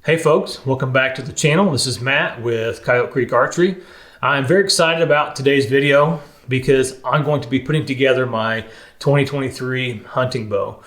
Hey folks, welcome back to the channel. This is Matt with Coyote Creek Archery. I'm very excited about today's video because I'm going to be putting together my 2023 hunting bow.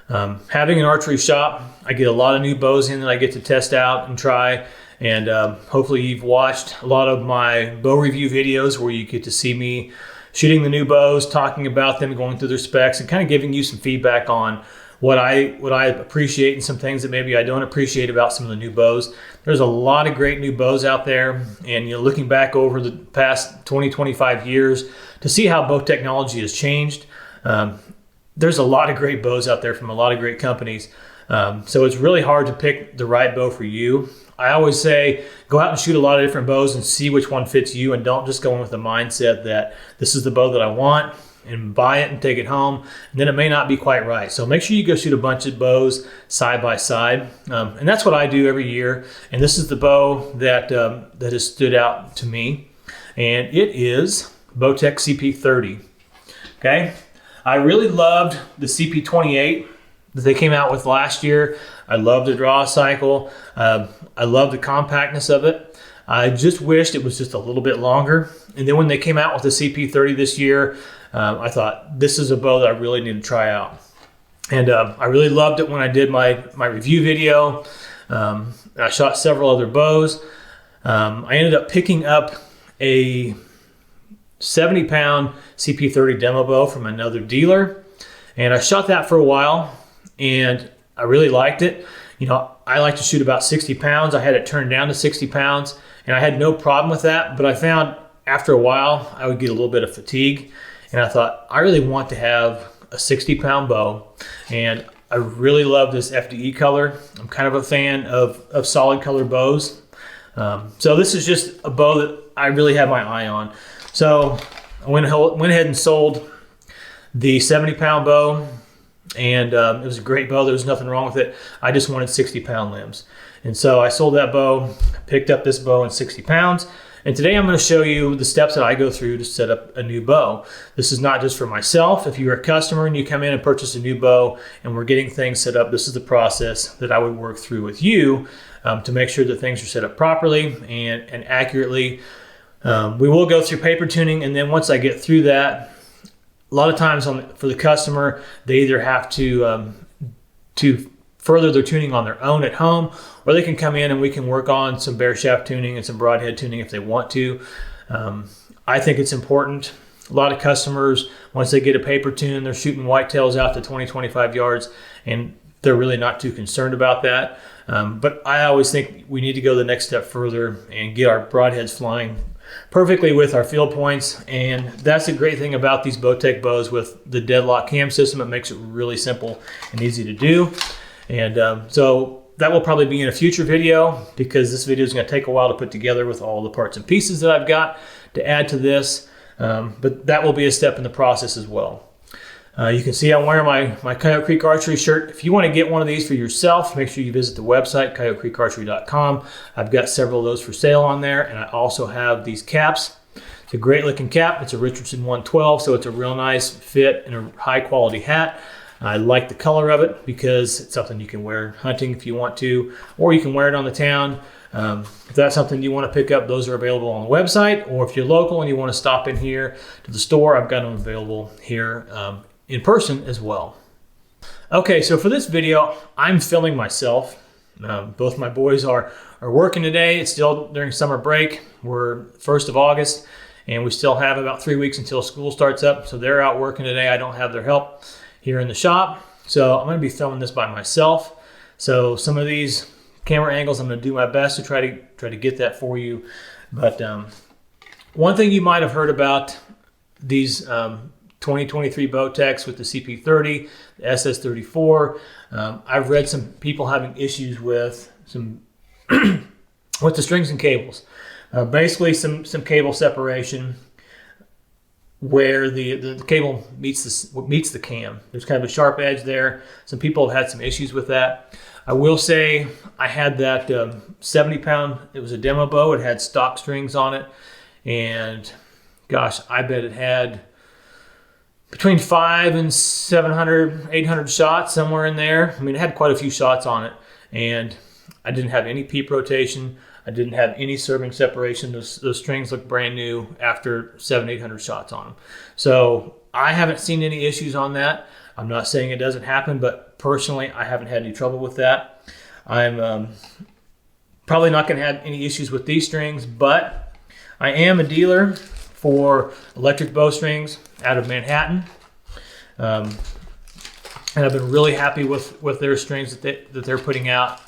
Having an archery shop, I get a lot of new bows in that I get to test out and try. And hopefully you've watched a lot of my bow review videos where you get to see me shooting the new bows, talking about them, going through their specs, and kind of giving you some feedback on what I appreciate and some things that maybe I don't appreciate about some of the new bows. There's a lot of great new bows out there, and looking back over the past 20-25 years to see how bow technology has changed. There's a lot of great bows out there from a lot of great companies. So it's really hard to pick the right bow for you. I always say go out and shoot a lot of different bows and see which one fits you, and don't just go in with the mindset that this is the bow that I want and buy it and take it home, and then it may not be quite right. So make sure you go shoot a bunch of bows side by side, and that's what I do every year. And this is the bow that that has stood out to me, and it is Bowtech CP30. Okay, I really loved the CP28 that they came out with last year. I love the draw cycle. I love the compactness of it. I just wished it was just a little bit longer. And then when they came out with the CP30 this year, I thought this is a bow that I really need to try out. And I really loved it when I did my review video. I shot several other bows. I ended up picking up a 70-pound CP30 demo bow from another dealer. And I shot that for a while, and I really liked it. I like to shoot about 60 pounds. I had it turned down to 60 pounds, and I had no problem with that. But I found after a while, I would get a little bit of fatigue. And I thought, I really want to have a 60-pound bow. And I really love this FDE color. I'm kind of a fan of solid color bows. So this is just a bow that I really have my eye on. So I went ahead and sold the 70-pound bow. And it was a great bow. There was nothing wrong with it. I just wanted 60-pound limbs. And so I sold that bow, picked up this bow in 60 pounds. And today I'm going to show you the steps that I go through to set up a new bow. This is not just for myself. If you're a customer and you come in and purchase a new bow and we're getting things set up, this is the process that I would work through with you to make sure that things are set up properly and accurately. We will go through paper tuning, and then once I get through that, a lot of times for the customer, they either have to further their tuning on their own at home, or they can come in and we can work on some bare shaft tuning and some broadhead tuning if they want to. I think it's important. A lot of customers, once they get a paper tune, they're shooting whitetails out to 20-25 yards, and they're really not too concerned about that. But I always think we need to go the next step further and get our broadheads flying perfectly with our field points. And that's the great thing about these Bowtech bows with the deadlock cam system. It makes it really simple and easy to do. And so that will probably be in a future video, because this video is going to take a while to put together with all the parts and pieces that I've got to add to this. But that will be a step in the process as well. You can see I'm wearing my Coyote Creek Archery shirt. If you want to get one of these for yourself, make sure you visit the website, coyotecreekarchery.com. I've got several of those for sale on there, and I also have these caps. It's a great looking cap. It's a Richardson 112, so it's a real nice fit and a high quality hat. I like the color of it because it's something you can wear hunting if you want to, or you can wear it on the town. If that's something you want to pick up, those are available on the website, or if you're local and you want to stop in here to the store, I've got them available here in person as well. Okay, so for this video, I'm filming myself. Both my boys are working today. It's still during summer break. We're 1st of August, and we still have about 3 weeks until school starts up. So they're out working today. I don't have their help here in the shop. So I'm going to be filming this by myself. So some of these camera angles, I'm going to do my best to try to get that for you. But one thing you might have heard about these 2023 Bowtechs with the CP30, the SS34, I've read some people having issues with some with the strings and cables. Basically some cable separation where the cable meets the cam. There's kind of a sharp edge there. Some people have had some issues with that. I will say I had that 70-pound, it was a demo bow. It had stock strings on it, and gosh, I bet it had between 500 and 700, 800 shots, somewhere in there. I mean, it had quite a few shots on it, and I didn't have any peep rotation. I didn't have any serving separation. Those strings look brand new after 700-800 shots on them. So I haven't seen any issues on that. I'm not saying it doesn't happen, but personally, I haven't had any trouble with that. I'm probably not going to have any issues with these strings, but I am a dealer for electric bowstrings out of Manhattan. And I've been really happy with their strings that they're putting out.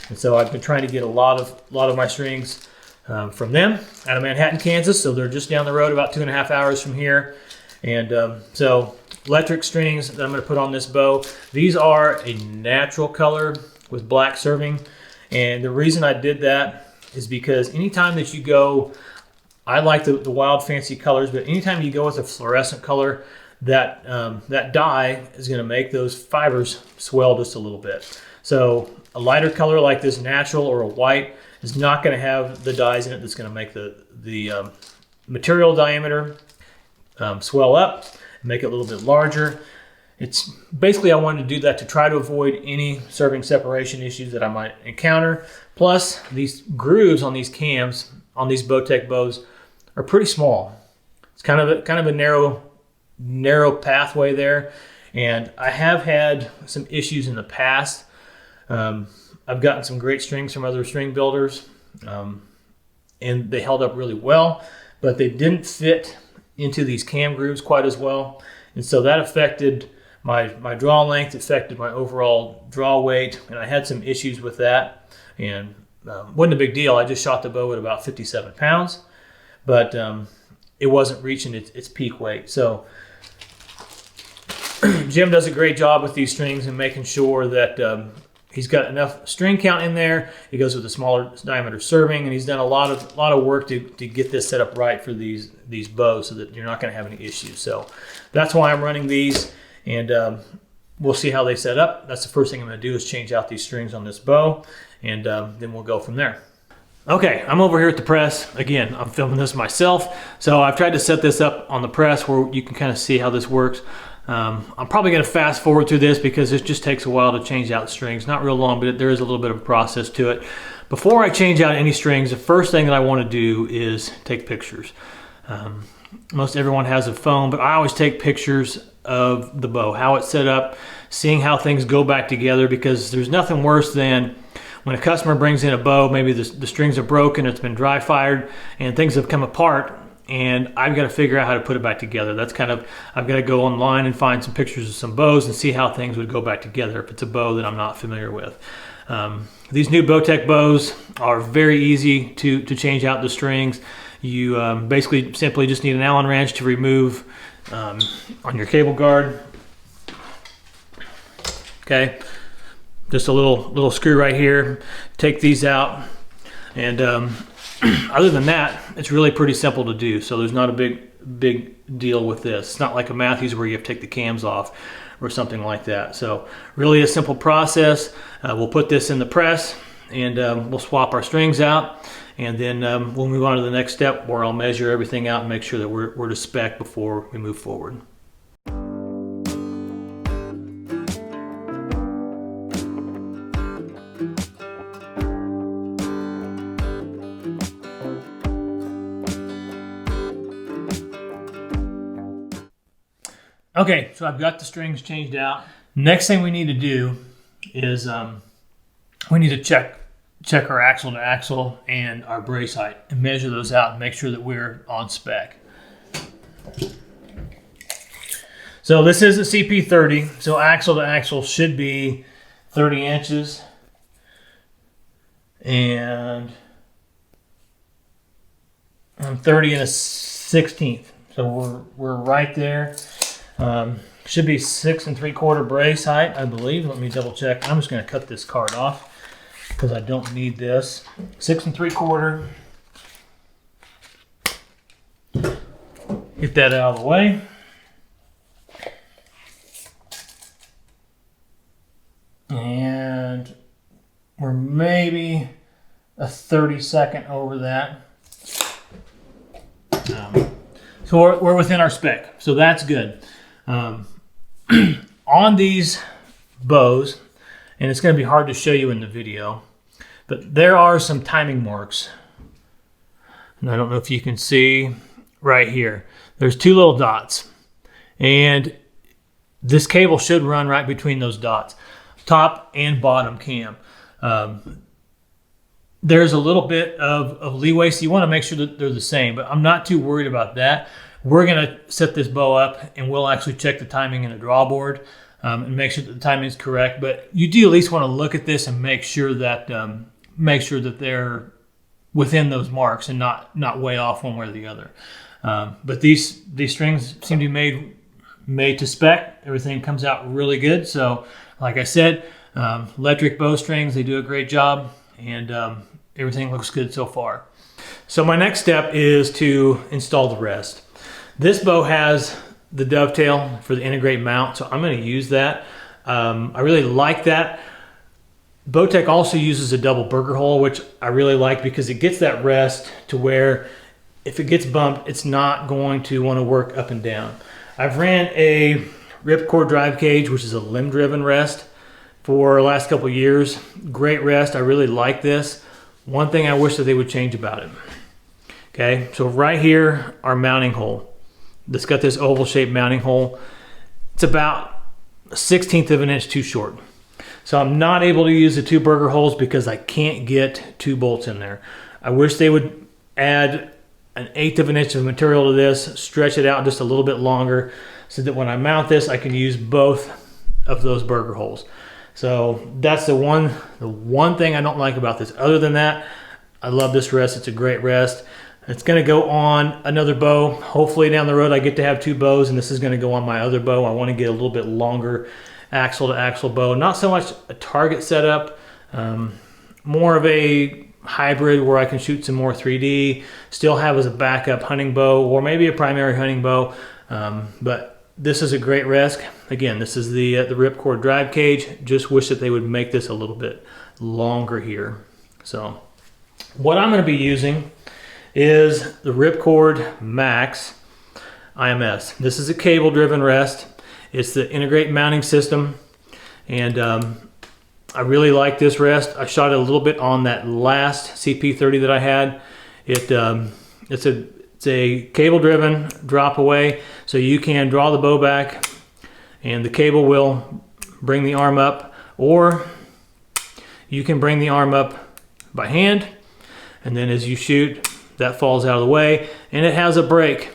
And so I've been trying to get a lot of my strings from them out of Manhattan, Kansas. So they're just down the road, about 2.5 hours from here. And so electric strings that I'm going to put on this bow. These are a natural color with black serving. And the reason I did that is because anytime that you go, I like the wild fancy colors, but anytime you go with a fluorescent color, that dye is going to make those fibers swell just a little bit. So a lighter color like this natural or a white is not going to have the dyes in it that's going to make the material diameter swell up, make it a little bit larger. It's basically, I wanted to do that to try to avoid any serving separation issues that I might encounter. Plus, these grooves on these cams, on these Bowtech bows, are pretty small. It's kind of a narrow pathway there, and I have had some issues in the past. I've gotten some great strings from other string builders, and they held up really well, but they didn't fit into these cam grooves quite as well, and so that affected my draw length, affected my overall draw weight, and I had some issues with that. And wasn't a big deal. I just shot the bow at about 57 pounds, but it wasn't reaching its peak weight. So Jim does a great job with these strings and making sure that he's got enough string count in there. He goes with a smaller diameter serving, and he's done a lot of work to get this set up right for these bows so that you're not going to have any issues. So that's why I'm running these, and we'll see how they set up. That's the first thing I'm going to do is change out these strings on this bow, and then we'll go from there. Okay, I'm over here at the press. Again, I'm filming this myself, so I've tried to set this up on the press where you can kind of see how this works. I'm probably going to fast forward through this because it just takes a while to change out strings. Not real long, but there is a little bit of a process to it. Before I change out any strings, the first thing that I want to do is take pictures. Most everyone has a phone, but I always take pictures of the bow, how it's set up, seeing how things go back together, because there's nothing worse than when a customer brings in a bow, maybe the strings are broken, it's been dry fired, and things have come apart, and I've got to figure out how to put it back together. That's kind of, I've got to go online and find some pictures of some bows and see how things would go back together if it's a bow that I'm not familiar with. These new Bowtech bows are very easy to change out the strings. You basically simply just need an Allen wrench to remove on your cable guard. Okay, just a little screw right here. Take these out, and other than that, it's really pretty simple to do. So there's not a big deal with this. It's not like a Matthews where you have to take the cams off or something like that. So really a simple process. We'll put this in the press, and we'll swap our strings out, and then we'll move on to the next step where I'll measure everything out and make sure that we're to spec before we move forward. Okay, so I've got the strings changed out. Next thing we need to do is we need to check our axle to axle and our brace height and measure those out and make sure that we're on spec. So this is a CP30, so axle to axle should be 30 inches. And I'm 30 1/16, so we're right there. Should be 6 3/4 brace height, I believe. Let me double check. I'm just going to cut this card off because I don't need this. 6 3/4. Get that out of the way. And we're maybe a 32nd over that. So we're within our spec, so that's good. On these bows, and it's going to be hard to show you in the video, But there are some timing marks. And I don't know if you can see right here. There's two little dots. And this cable should run right between those dots, top and bottom cam. There's a little bit of leeway, so you want to make sure that they're the same, but I'm not too worried about that. We're going to set this bow up and we'll actually check the timing in the draw board and make sure that the timing is correct. But you do at least want to look at this and make sure that they're within those marks and not way off one way or the other. But these strings seem to be made to spec. Everything comes out really good. So like I said, electric bow strings, they do a great job, and everything looks good so far. So my next step is to install the rest. This bow has the dovetail for the integrate mount, so I'm going to use that. I really like that. Bowtech also uses a double burger hole, which I really like because it gets that rest to where if it gets bumped, it's not going to want to work up and down. I've ran a ripcord drive cage, which is a limb driven rest, for the last couple of years. Great rest. I really like this. One thing I wish that they would change about it. Okay, so right here, our mounting hole. It's got this oval shaped mounting hole. It's about 1/16 of an inch too short. So I'm not able to use the two burger holes because I can't get two bolts in there. I wish they would add 1/8 of an inch of material to this, stretch it out just a little bit longer so that when I mount this, I can use both of those burger holes. So that's the one thing I don't like about this. Other than that, I love this rest. It's a great rest. It's going to go on another bow. Hopefully down the road I get to have two bows, and this is going to go on my other bow. I want to get a little bit longer axle to axle bow. Not so much a target setup, more of a hybrid where I can shoot some more 3D, still have as a backup hunting bow, or maybe a primary hunting bow. But this is a great rest. Again, this is the ripcord drive cage. Just wish that they would make this a little bit longer here. So what I'm going to be using is the Ripcord Max IMS. This is a cable driven rest. It's the integrate mounting system, and I really like this rest. I shot it a little bit on that last CP30 that I had. It's a cable driven drop away, so you can draw the bow back and the cable will bring the arm up, or you can bring the arm up by hand, and then as you shoot, that falls out of the way, and it has a brake.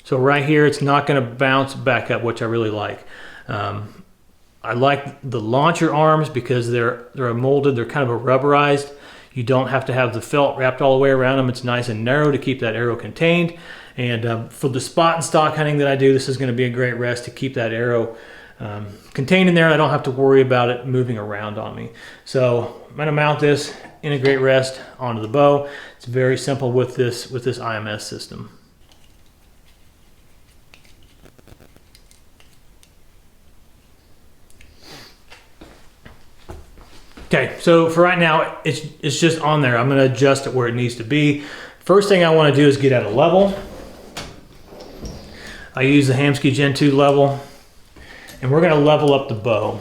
So right here, it's not going to bounce back up, which I really like. I like the launcher arms because they're molded, they're kind of a rubberized. You don't have to have the felt wrapped all the way around them. It's nice and narrow to keep that arrow contained. And for the spot and stock hunting that I do, this is going to be a great rest to keep that arrow contained in there. I don't have to worry about it moving around on me. So I'm going to mount this integrate rest onto the bow. It's very simple with this IMS system. Okay, so for right now, it's just on there. I'm going to adjust it where it needs to be. First thing I want to do is get at a level. I use the Hamskea Gen 2 level, and we're going to level up the bow.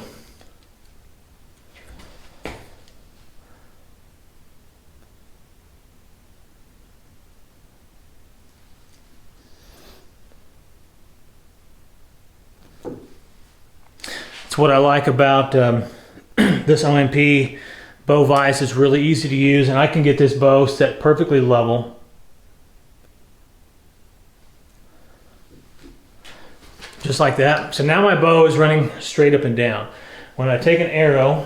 It's what I like about this OMP bow vise. Is really easy to use, and I can get this bow set perfectly level. Just like that. So now my bow is running straight up and down. When I take an arrow,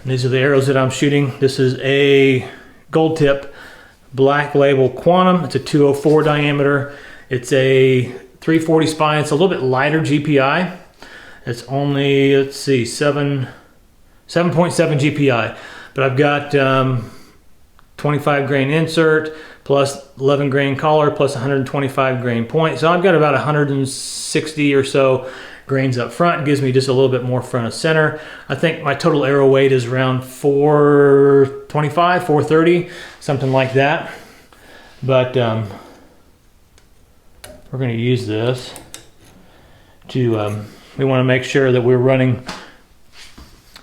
these are the arrows that I'm shooting. This is a gold tip Black Label Quantum. It's a 204 diameter. It's a 340 spine. It's a little bit lighter GPI. It's only, let's see, 7.7 GPI. But I've got 25 grain insert plus 11 grain collar plus 125 grain point. So I've got about 160 or so grains up front. It gives me just a little bit more front of center. I think my total arrow weight is around 425, 430, something like that. But we're going to use this to, we want to make sure that we're running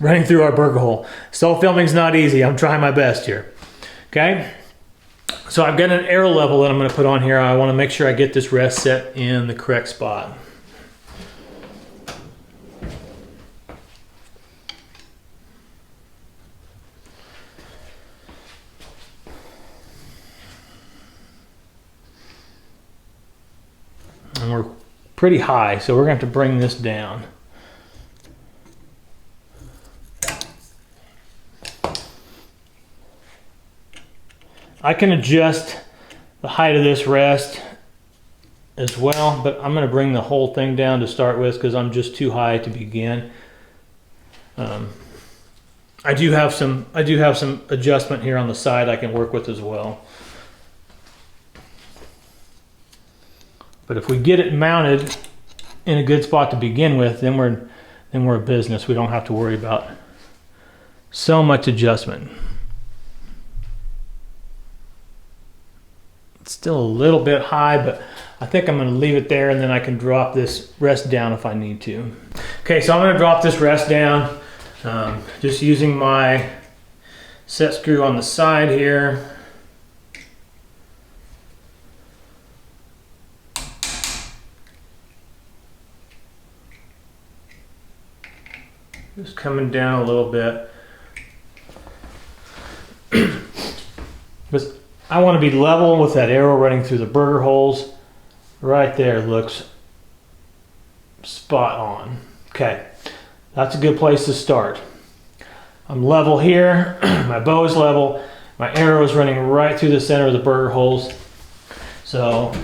running through our burger hole. Self filming's not easy. I'm trying my best here. Okay. So I've got an arrow level that I'm going to put on here. I want to make sure I get this rest set in the correct spot. And we're pretty high, so we're going to have to bring this down. I can adjust the height of this rest as well, but I'm going to bring the whole thing down to start with because I'm just too high to begin. I do have some adjustment here on the side I can work with as well. But if we get it mounted in a good spot to begin with, then we're a business. We don't have to worry about so much adjustment. It's still a little bit high, but I think I'm going to leave it there, and then I can drop this rest down if I need to. Okay, so I'm going to drop this rest down, just using my set screw on the side here. Just coming down a little bit. Because I want to be level with that arrow running through the burger holes. Right there looks spot on. Okay, that's a good place to start. I'm level here, my bow is level, my arrow is running right through the center of the burger holes. So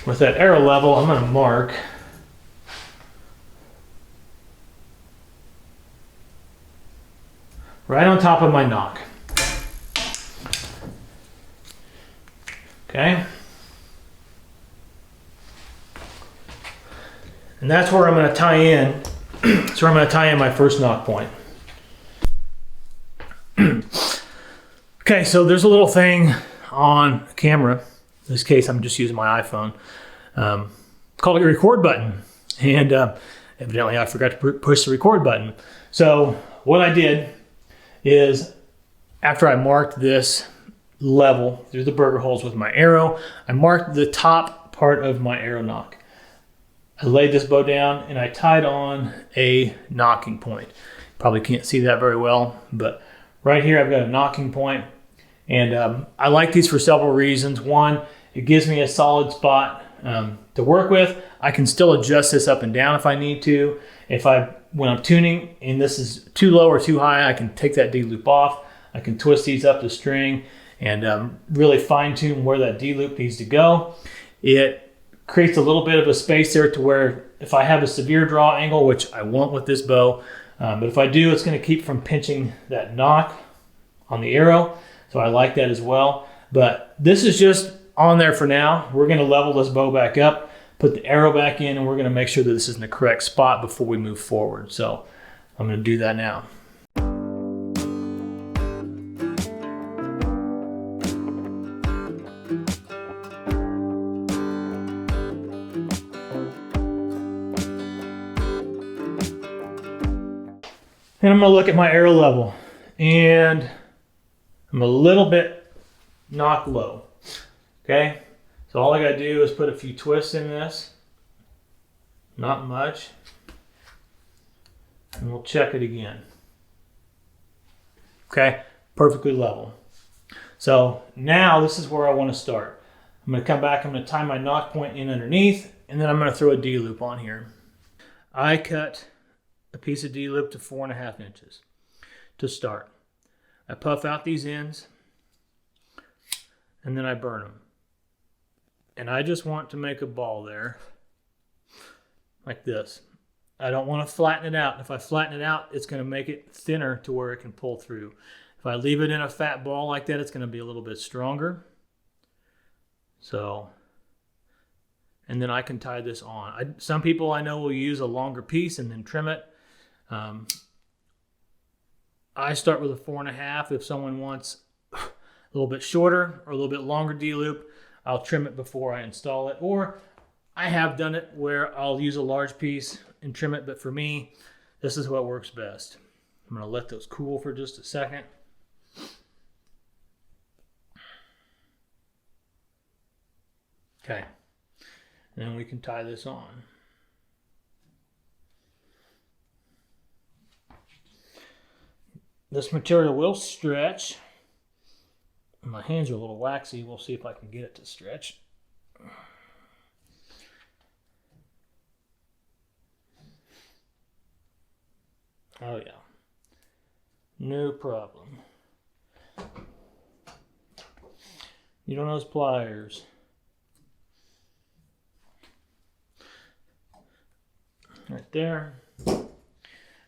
with that arrow level, I'm going to mark right on top of my nock. Okay. And that's where I'm going to tie in. That's where I'm going to tie in my first nock point. Okay, so there's a little thing on camera. In this case, I'm just using my iPhone. Called a record button. And evidently I forgot to push the record button. So what I did is, after I marked this level through the burger holes with my arrow, I marked the top part of my arrow nock. I laid this bow down and I tied on a nocking point. Probably can't see that very well, but right here I've got a nocking point, and I like these for several reasons. One, it gives me a solid spot to work with. I can still adjust this up and down if I need to. When I'm tuning and this is too low or too high, I can take that D-loop off. I can twist these up the string and really fine tune where that D-loop needs to go. It creates a little bit of a space there to where if I have a severe draw angle, which I won't with this bow, but if I do, it's going to keep from pinching that nock on the arrow. So I like that as well. But this is just on there for now. We're going to level this bow back up, put the arrow back in, and we're going to make sure that this is in the correct spot before we move forward. So I'm going to do that now. And I'm going to look at my arrow level, and I'm a little bit nock low. Okay, so all I got to do is put a few twists in this, not much, and we'll check it again. Okay, perfectly level. So now this is where I want to start. I'm going to come back, I'm going to tie my nock point in underneath, and then I'm going to throw a D-loop on here. I cut a piece of D-loop to 4.5 inches to start. I puff out these ends, and then I burn them. And I just want to make a ball there, like this. I don't want to flatten it out. If I flatten it out, it's going to make it thinner to where it can pull through. If I leave it in a fat ball like that, it's going to be a little bit stronger. So, and then I can tie this on. Some people I know will use a longer piece and then trim it. I start with a 4.5. If someone wants a little bit shorter or a little bit longer D-loop, I'll trim it before I install it. Or I have done it where I'll use a large piece and trim it, but for me, This is what works best. I'm going to let those cool for just a second. Okay, and then we can tie this on. This material will stretch. My hands are a little waxy. We'll see if I can get it to stretch. Oh yeah, no problem. You don't know those pliers. Right there. And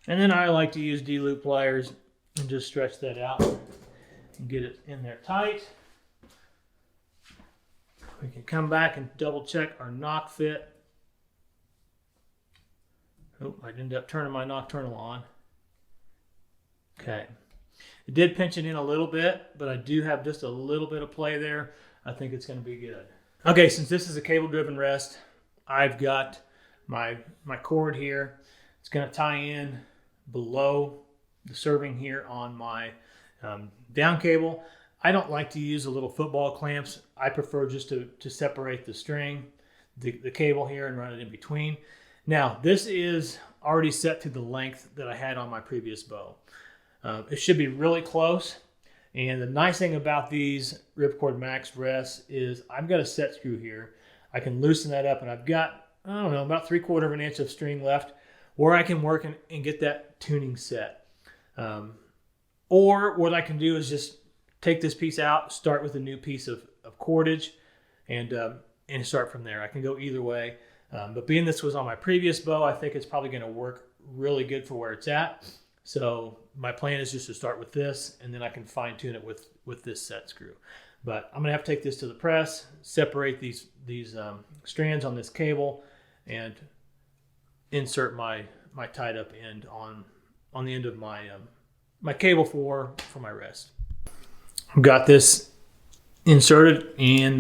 then I like to use D-loop pliers and just stretch that out and get it in there tight. We can come back and double check our knock fit. Oh, I ended up turning my nocturnal on. Okay. It did pinch it in a little bit, but I do have just a little bit of play there. I think it's going to be good. Okay, since this is a cable-driven rest, I've got my cord here. It's going to tie in below the serving here on my down cable. I don't like to use the little football clamps. I prefer just to separate the string, the cable here, and run it in between. Now, this is already set to the length that I had on my previous bow. It should be really close. And the nice thing about these Ripcord Max rests is I've got a set screw here. I can loosen that up, and I've got, I don't know, about 3/4 of an inch of string left where I can work and get that tuning set. Or what I can do is just take this piece out, start with a new piece of cordage, and start from there. I can go either way. But being this was on my previous bow, I think it's probably going to work really good for where it's at. So my plan is just to start with this, and then I can fine tune it with this set screw. But I'm going to have to take this to the press, separate these strands on this cable, and insert my tied up end on the end of my my cable for my rest. I've got this inserted in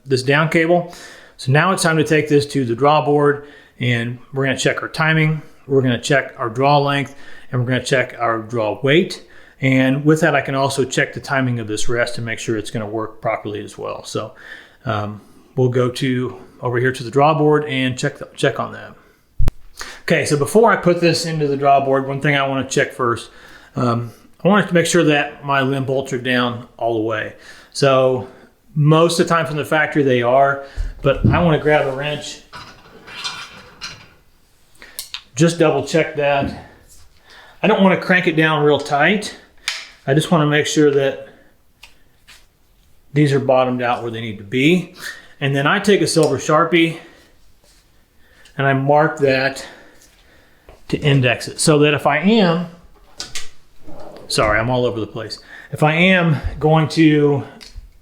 this down cable. So now it's time to take this to the draw board, and we're going to check our timing. We're going to check our draw length, and we're going to check our draw weight. And with that, I can also check the timing of this rest and make sure it's going to work properly as well. So we'll go over here to the draw board and check on that. Okay, so before I put this into the draw board, one thing I want to check first, I want to make sure that my limb bolts are down all the way. So most of the time from the factory they are, but I want to grab a wrench, just double check that. I don't want to crank it down real tight. I just want to make sure that these are bottomed out where they need to be. And then I take a silver Sharpie and I mark that to index it, so that if I am, sorry, I'm all over the place. If I am going to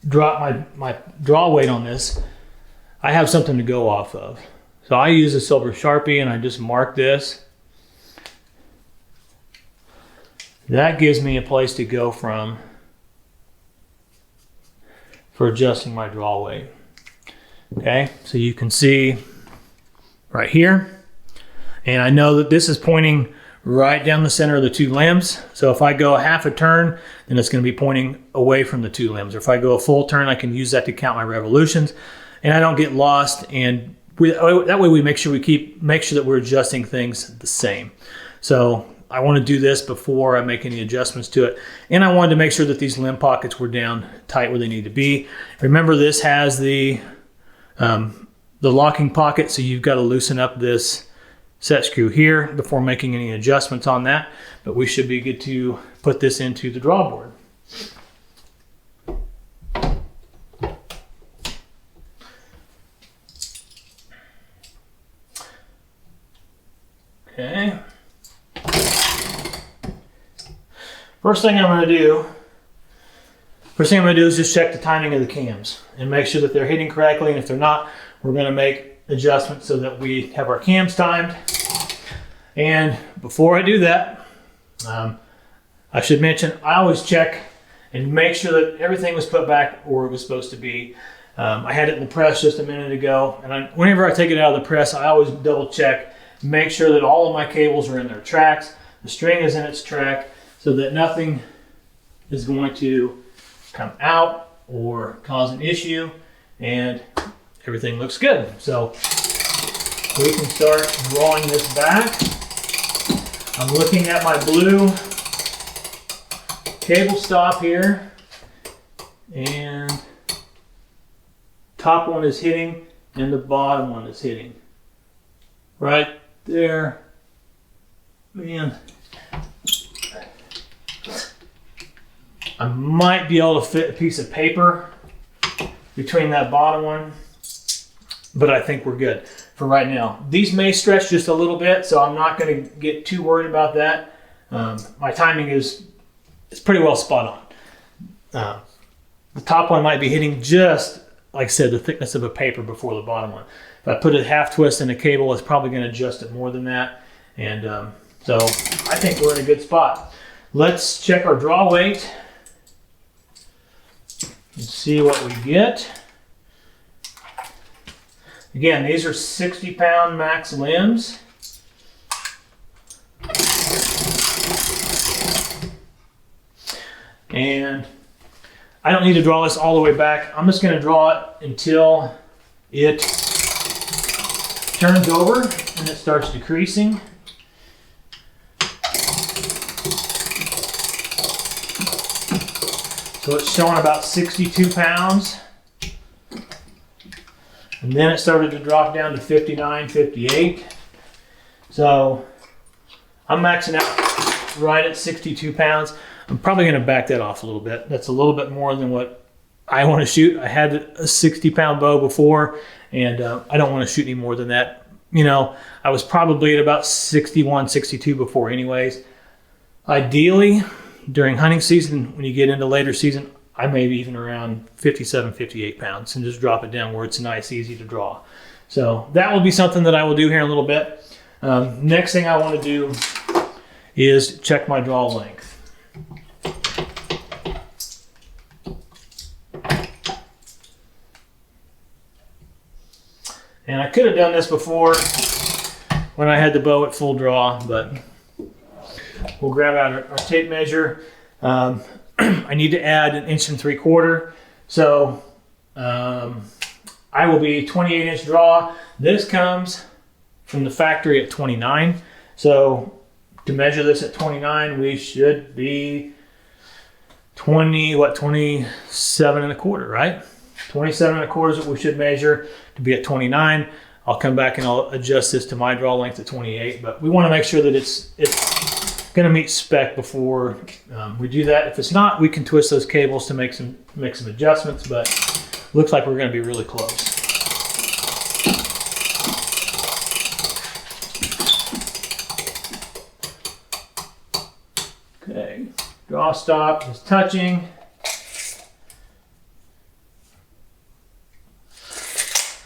drop my draw weight on this, I have something to go off of. So I use a silver Sharpie and I just mark this. That gives me a place to go from for adjusting my draw weight. Okay, so you can see right here. And I know that this is pointing right down the center of the two limbs. So if I go a half a turn, then it's going to be pointing away from the two limbs. Or if I go a full turn, I can use that to count my revolutions, and I don't get lost. And that way we make sure that we're adjusting things the same. So I want to do this before I make any adjustments to it. And I wanted to make sure that these limb pockets were down tight where they need to be. Remember, this has the locking pocket, so you've got to loosen up this set screw here before making any adjustments on that. But we should be good to put this into the draw board. Okay. First thing I'm going to do is just check the timing of the cams and make sure that they're hitting correctly. And if they're not, we're going to make adjustments so that we have our cams timed. And before I do that, I should mention I always check and make sure that everything was put back where it was supposed to be. I had it in the press just a minute ago, and whenever I take it out of the press, I always double check make sure that all of my cables are in their tracks, the string is in its track, so that nothing is going to come out or cause an issue, and everything looks good. So we can start drawing this back. I'm looking at my blue cable stop here, and top one is hitting and the bottom one is hitting right there. Man, I might be able to fit a piece of paper between that bottom one, but I think we're good for right now. These may stretch just a little bit, so I'm not going to get too worried about that. My timing is pretty well spot on. The top one might be hitting just, like I said, the thickness of a paper before the bottom one. If I put a half twist in a cable, it's probably going to adjust it more than that. And so I think we're in a good spot. Let's check our draw weight and see what we get. Again, these are 60-pound max limbs. And I don't need to draw this all the way back. I'm just going to draw it until it turns over and it starts decreasing. So it's showing about 62 pounds. And then it started to drop down to 59, 58. So I'm maxing out right at 62 pounds. I'm probably going to back that off a little bit. That's a little bit more than what I want to shoot. I had a 60-pound bow before, and I don't want to shoot any more than that. You know, I was probably at about 61, 62 before anyways. Ideally, during hunting season, when you get into later season, I may be even around 57, 58 pounds and just drop it down where it's nice, easy to draw. So that will be something that I will do here in a little bit. Next thing I want to do is check my draw length. And I could have done this before when I had the bow at full draw, but we'll grab out our tape measure. I need to add 1 3/4 inches. So I will be 28-inch draw. This comes from the factory at 29. So to measure this at 29, we should be 27 1/4, right? 27 1/4 is what we should measure to be at 29. I'll come back and I'll adjust this to my draw length at 28, but we want to make sure that it's going to meet spec before we do that. If it's not, we can twist those cables to make some adjustments, but looks like we're going to be really close. Okay, draw stop is touching.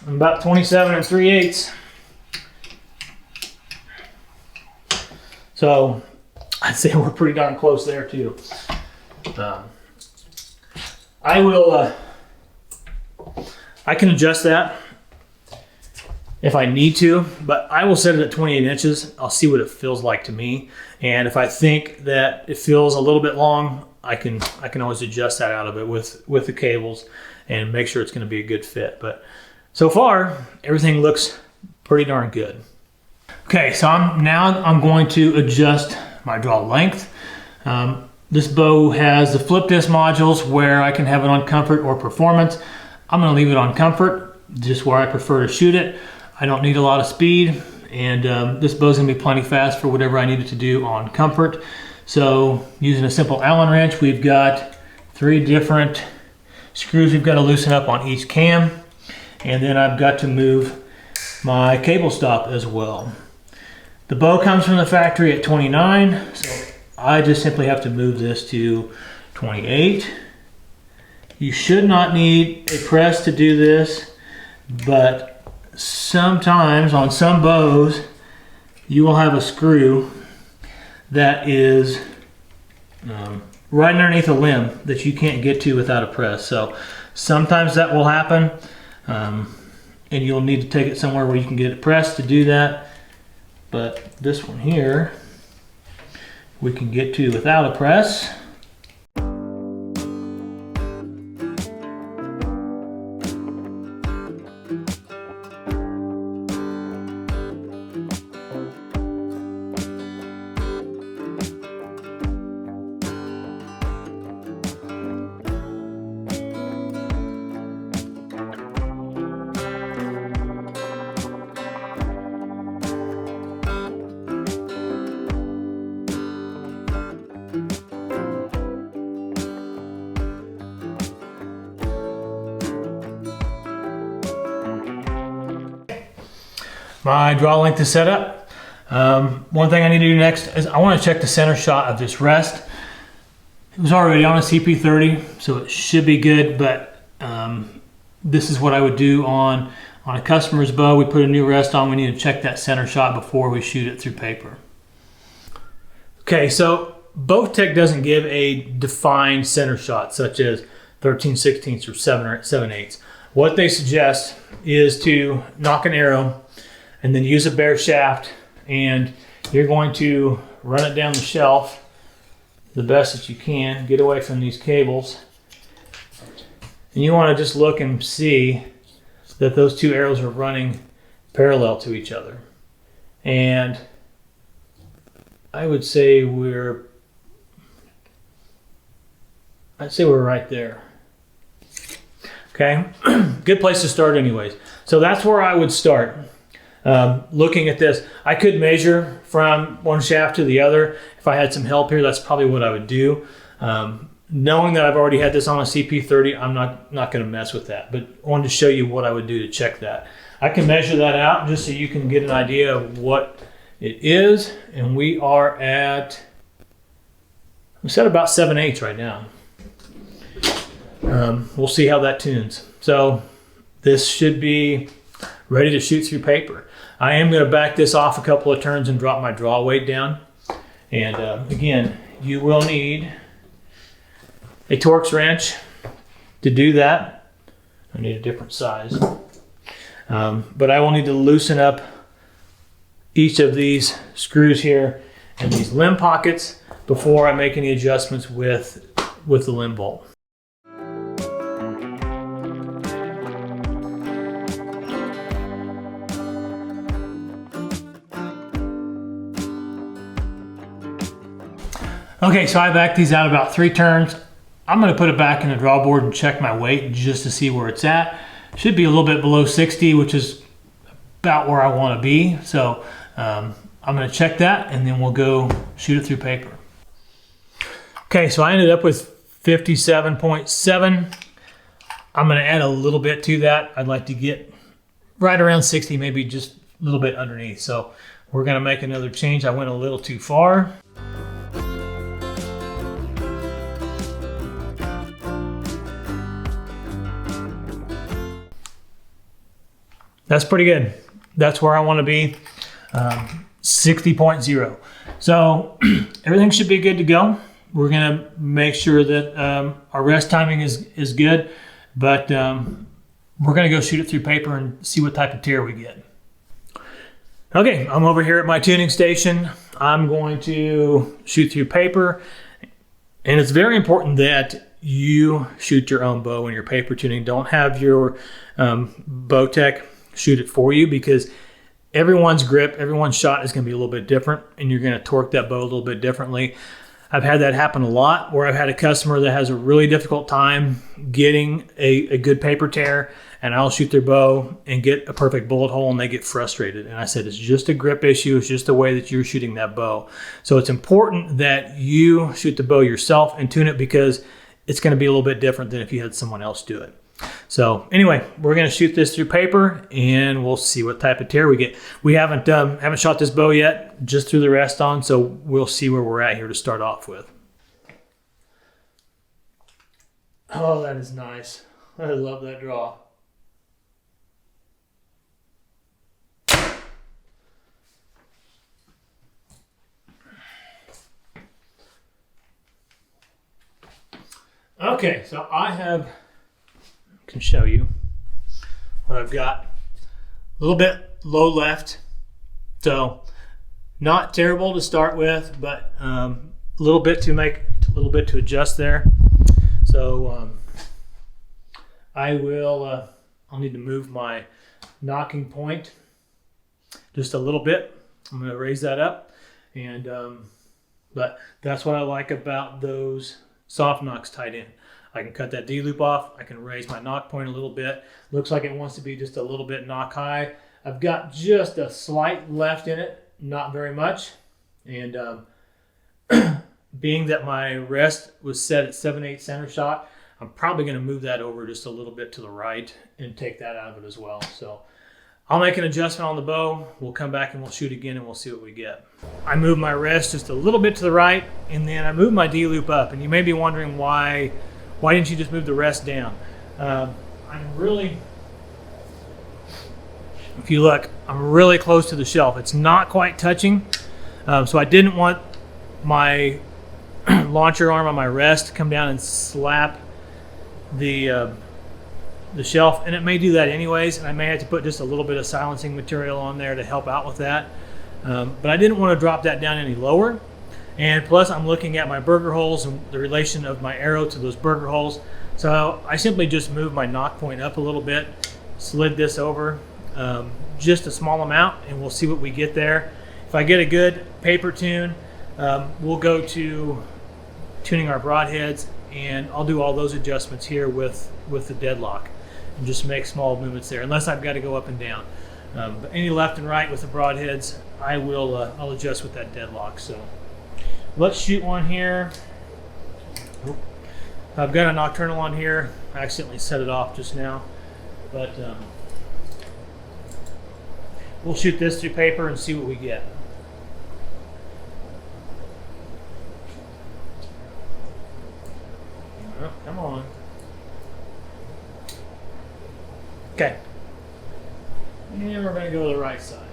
I'm about 27 3/8. So I'd say we're pretty darn close there too. I can adjust that if I need to, but I will set it at 28 inches. I'll see what it feels like to me. And if I think that it feels a little bit long, I can always adjust that out of it with the cables and make sure it's going to be a good fit. But so far, everything looks pretty darn good. Okay, so I'm going to adjust my draw length. This bow has the flip disc modules where I can have it on comfort or performance. I'm going to leave it on comfort, just where I prefer to shoot it. I don't need a lot of speed, and this bow's going to be plenty fast for whatever I needed to do on comfort. So using a simple Allen wrench, we've got 3 different screws we've got to loosen up on each cam. And then I've got to move my cable stop as well. The bow comes from the factory at 29, so I just simply have to move this to 28. You should not need a press to do this, but sometimes on some bows, you will have a screw that is right underneath a limb that you can't get to without a press. So sometimes that will happen. And you'll need to take it somewhere where you can get it pressed to do that. but this one here we can get to without a press. My draw length is set up. One thing I need to do next is I want to check the center shot of this rest. It was already on a CP30, so it should be good, but this is what I would do on a customer's bow. We put a new rest on, we need to check that center shot before we shoot it through paper. Okay, so Bowtech doesn't give a defined center shot, such as 13/16 or 7/8. What they suggest is to knock an arrow and then use a bare shaft, and you're going to run it down the shelf the best that you can, get away from these cables, and you want to just look and see that those two arrows are running parallel to each other. And I would say we're right there. Okay, good place to start anyways. So that's where I would start. Looking at this, I could measure from one shaft to the other. If I had some help here, that's probably what I would do. Knowing that I've already had this on a CP30, I'm not going to mess with that, but I wanted to show you what I would do to check that. I can measure that out just so you can get an idea of what it is, and we are at, we set about 7/8 right now. We'll see how that tunes. So this should be ready to shoot through paper. I am going to back this off a couple of turns and drop my draw weight down. And again, you will need a Torx wrench to do that. I need a different size. But I will need to loosen up each of these screws here and these limb pockets before I make any adjustments with the limb bolt. Okay, so I backed these out about 3 turns. I'm going to put it back in the draw board and check my weight just to see where it's at. Should be a little bit below 60, which is about where I want to be. So I'm going to check that, and then we'll go shoot it through paper. Okay, so I ended up with 57.7. I'm going to add a little bit to that. I'd like to get right around 60, maybe just a little bit underneath. So we're going to make another change. I went a little too far. That's pretty good. That's where I want to be, 60.0. So everything should be good to go. We're going to make sure that our rest timing is good, but we're going to go shoot it through paper and see what type of tear we get. Okay, I'm over here at my tuning station. I'm going to shoot through paper, and it's very important that you shoot your own bow when you're paper tuning. Don't have your Bowtech shoot it for you, because everyone's grip, everyone's shot is going to be a little bit different, and you're going to torque that bow a little bit differently. I've had that happen a lot, where I've had a customer that has a really difficult time getting a good paper tear, and I'll shoot their bow and get a perfect bullet hole, and they get frustrated. And I said, it's just a grip issue. It's just the way that you're shooting that bow. So it's important that you shoot the bow yourself and tune it, because it's going to be a little bit different than if you had someone else do it. So anyway, we're going to shoot this through paper, and we'll see what type of tear we get. We haven't shot this bow yet, just threw the rest on, so we'll see where we're at here to start off with. Oh, that is nice. I love that draw. Okay, so can show you what I've got. A little bit low left, so Not terrible to start with, but a little bit to adjust there. So I'll need to move my nocking point just a little bit. I'm going to raise that up, and but that's what I like about those soft nocks tied in. I can cut that D loop off. I can raise my nock point a little bit. Looks like it wants to be just a little bit nock high. I've got just a slight left in it, not very much. And being that my rest was set at 7/8 center shot, I'm probably going to move that over just a little bit to the right and take that out of it as well. So I'll make an adjustment on the bow. We'll come back and we'll shoot again and we'll see what we get. I moved my rest just a little bit to the right, and then I moved my D loop up. And you may be wondering why didn't you just move the rest down? If you look, I'm really close to the shelf. It's not quite touching. So I didn't want my launcher arm on my rest to come down and slap the shelf, and it may do that anyways, and I may have to put just a little bit of silencing material on there to help out with that. But I didn't want to drop that down any lower. And plus I'm looking at my burger holes and the relation of my arrow to those burger holes. So I simply just moved my nock point up a little bit, slid this over just a small amount, and we'll see what we get there. If I get a good paper tune, we'll go to tuning our broadheads, and I'll do all those adjustments here with the deadlock and just make small movements there, unless I've got to go up and down. But any left and right with the broadheads, I'll adjust with that deadlock. So let's shoot one here. I've got a nocturnal on here. I accidentally set it off just now, but we'll shoot this through paper and see what we get. Oh, come on. Okay. And we're going to go to the right side.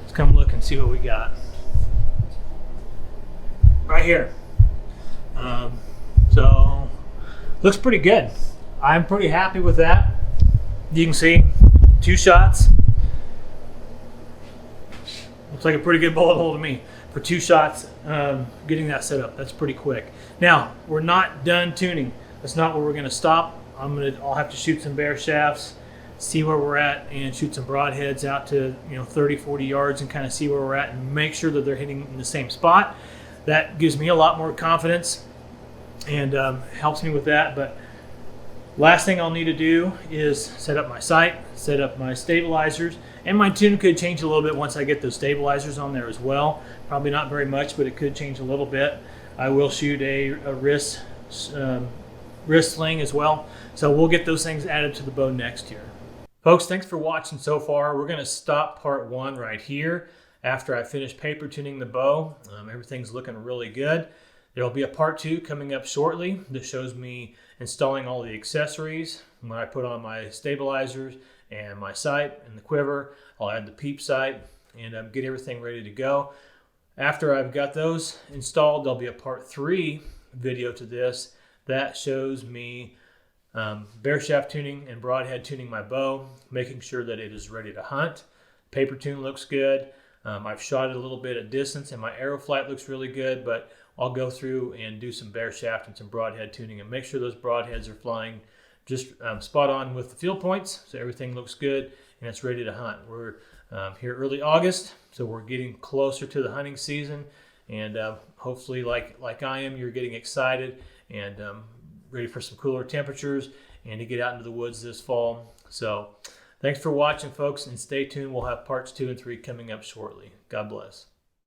Let's come look and see what we got. Right here. So, looks pretty good. I'm pretty happy with that. You can see 2 shots. Looks like a pretty good bullet hole to me. For 2 shots, getting that set up, that's pretty quick. Now, we're not done tuning. That's not where we're going to stop. I'll have to shoot some bare shafts, see where we're at, and shoot some broadheads out to 30, 40 yards and kind of see where we're at and make sure that they're hitting in the same spot. That gives me a lot more confidence and helps me with that. But last thing I'll need to do is set up my sight, set up my stabilizers, and my tune could change a little bit once I get those stabilizers on there as well. Probably not very much, but it could change a little bit. I will shoot a wrist sling as well. So we'll get those things added to the bow next year. Folks, thanks for watching so far. We're going to stop part 1 right here after I finish paper tuning the bow. Everything's looking really good. There will be a part 2 coming up shortly that shows me installing all the accessories. When I put on my stabilizers and my sight and the quiver, I'll add the peep sight and get everything ready to go. After I've got those installed, there'll be a part 3 video to this that shows me bare shaft tuning and broadhead tuning my bow, making sure that it is ready to hunt. Paper tune looks good. I've shot it a little bit at distance and my arrow flight looks really good, but I'll go through and do some bare shaft and some broadhead tuning and make sure those broadheads are flying just spot on with the field points, so everything looks good and it's ready to hunt. We're here early August, so we're getting closer to the hunting season, and hopefully like I am, you're getting excited and ready for some cooler temperatures and to get out into the woods this fall. So thanks for watching, folks, and stay tuned. We'll have parts 2 and 3 coming up shortly. God bless.